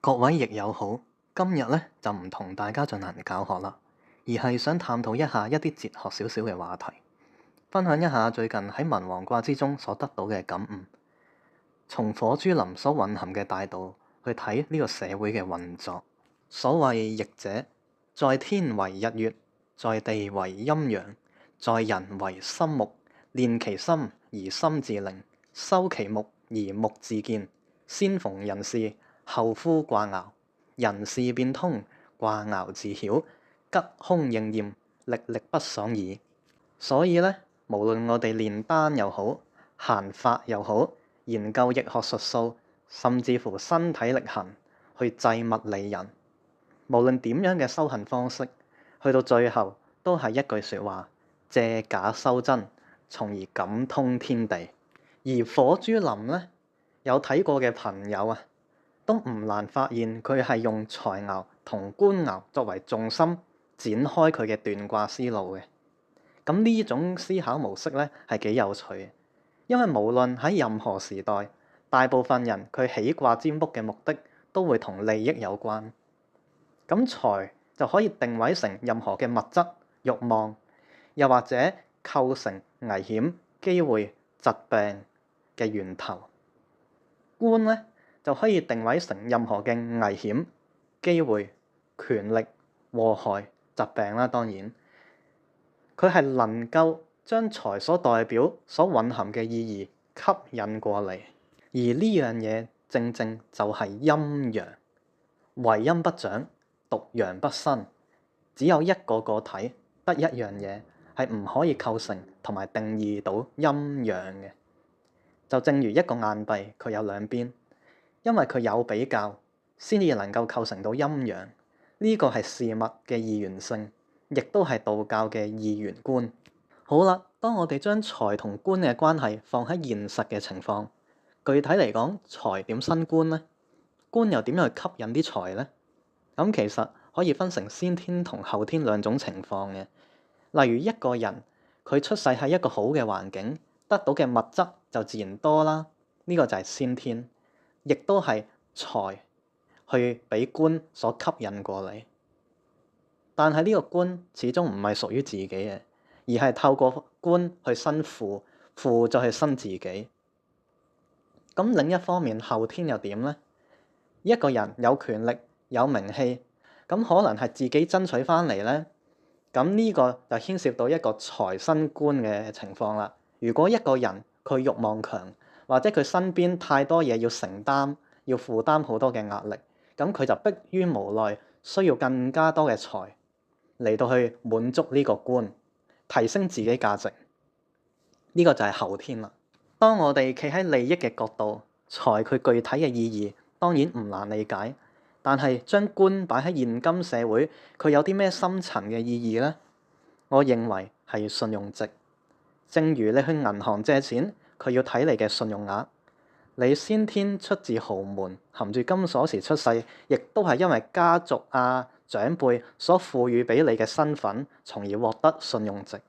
各位益友好，今日咧就唔同大家進行教學啦，而係想探討一下一啲哲學少少嘅話題，分享一下最近喺文王卦之中所得到嘅感悟，從火珠林所蘊含嘅大道去睇呢個社會嘅運作。所謂易者，在天為日月，在地為陰陽，在人為心木，練其心而心自寧，修其木而木自健，先逢人事，後夫卦爻，人事變通，卦爻自曉，吉凶應驗，歷歷不爽矣。所以呢，無論我哋練丹又好，行法又好，研究易學術數，甚至乎身體力行去濟物利人，無論點樣嘅修行方式，去到最後都係一句說話：借假修真，從而感通天地。而火珠林呢，有睇過嘅朋友啊，都唔難發現佢係用財爻同官爻作為重心展開佢嘅斷卦思路嘅。咁呢種思考模式咧係幾有趣嘅，因為無論喺任何時代，大部分人佢起卦占卜嘅目的都會同利益有關。咁財就可以定位成任何嘅物質、慾望，又或者構成危險、機會、疾病嘅源頭。官咧就可以定位成任何嘅危險、機會、權力、禍害、疾病啦。當然，佢係能夠將財所代表、所蘊含嘅意義吸引過嚟。而呢樣嘢正正就係陰陽，唯陰不長，獨陽不生。只有一個個體得一樣嘢係唔可以構成同埋定義到陰陽嘅。就正如一個硬幣，佢有兩邊，因為佢有比較，先至能夠構成到陰陽。呢個係事物嘅二元性，亦都係道教嘅二元觀。好啦，當我哋將財同官嘅關係放喺現實嘅情況，具體嚟講，財點生官呢？官又點樣去吸引啲財呢？咁其實可以分成先天同後天兩種情況嘅。例如一個人佢出世喺一個好嘅環境，得到嘅物質就自然多啦，呢個就係先天，亦都係財去俾官所吸引過嚟。但係呢個官始終唔係屬於自己嘅，而係透過官去生父，父再去生自己。咁另一方面，後天又點呢？一個人有權力、有名氣，咁可能係自己爭取翻嚟呢。咁呢個就牽涉到一個財生官嘅情況啦。如果一個人佢慾望強，或者佢身邊太多嘢要承擔，要負擔好多嘅壓力，咁佢就迫於無奈，需要更加多嘅財嚟到去滿足呢個官，提升自己價值。呢個就係後天啦。當我哋企喺利益嘅角度，財佢具體嘅意義當然唔難理解，但係將官擺喺現今社會，佢有啲咩深層嘅意義呢？我認為係信用值。正如你去銀行借錢，佢要睇你嘅信用額。你先天出自豪門，含住金鎖匙出世，亦都係因為家族啊長輩所賦予俾你嘅身份，從而獲得信用值。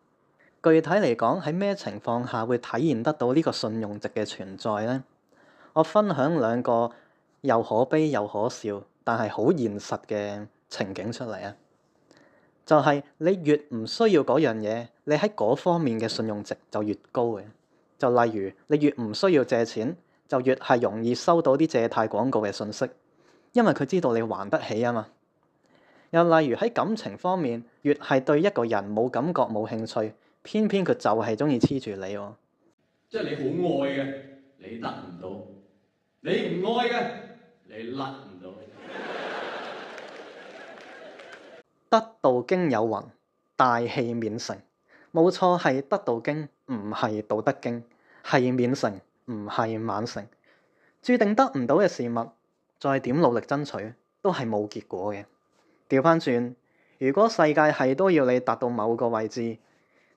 具體嚟講，喺咩情況下會體現得到呢個信用值嘅存在呢？我分享兩個又可悲又可笑，但係好現實嘅情景出嚟啊！就係你越唔需要嗰樣嘢，你喺嗰方面嘅信用值就越高嘅。就例如你越唔需要借錢，就越係容易收到啲借貸廣告嘅信息，因為佢知道你還得起啊嘛。又例如喺感情方面，越係對一個人冇感覺冇興趣，偏偏佢就係中意黐住你喎。即係你好愛嘅，你得唔到；你唔愛嘅，你甩唔到。得道經有云：大器免成。冇錯，係得道經，唔係道德經，係免成，唔係晚成。注定得唔到嘅事物，再點努力爭取，都係冇結果嘅。調翻轉，如果世界係都要你達到某個位置，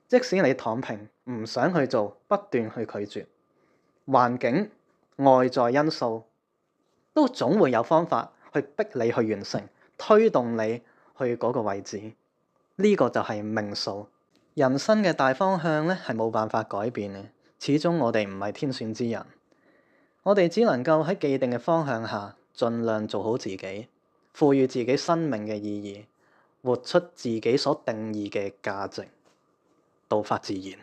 即使你躺平，唔想去做，不斷去拒絕，環境、外在因素都總會有方法去逼你去完成，推動你去嗰個位置。呢個就係命數。人生嘅大方向咧係冇辦法改變嘅，始終我哋唔係天選之人，我哋只能夠喺既定嘅方向下盡量做好自己，賦予自己生命嘅意義，活出自己所定義嘅價值，道法自然。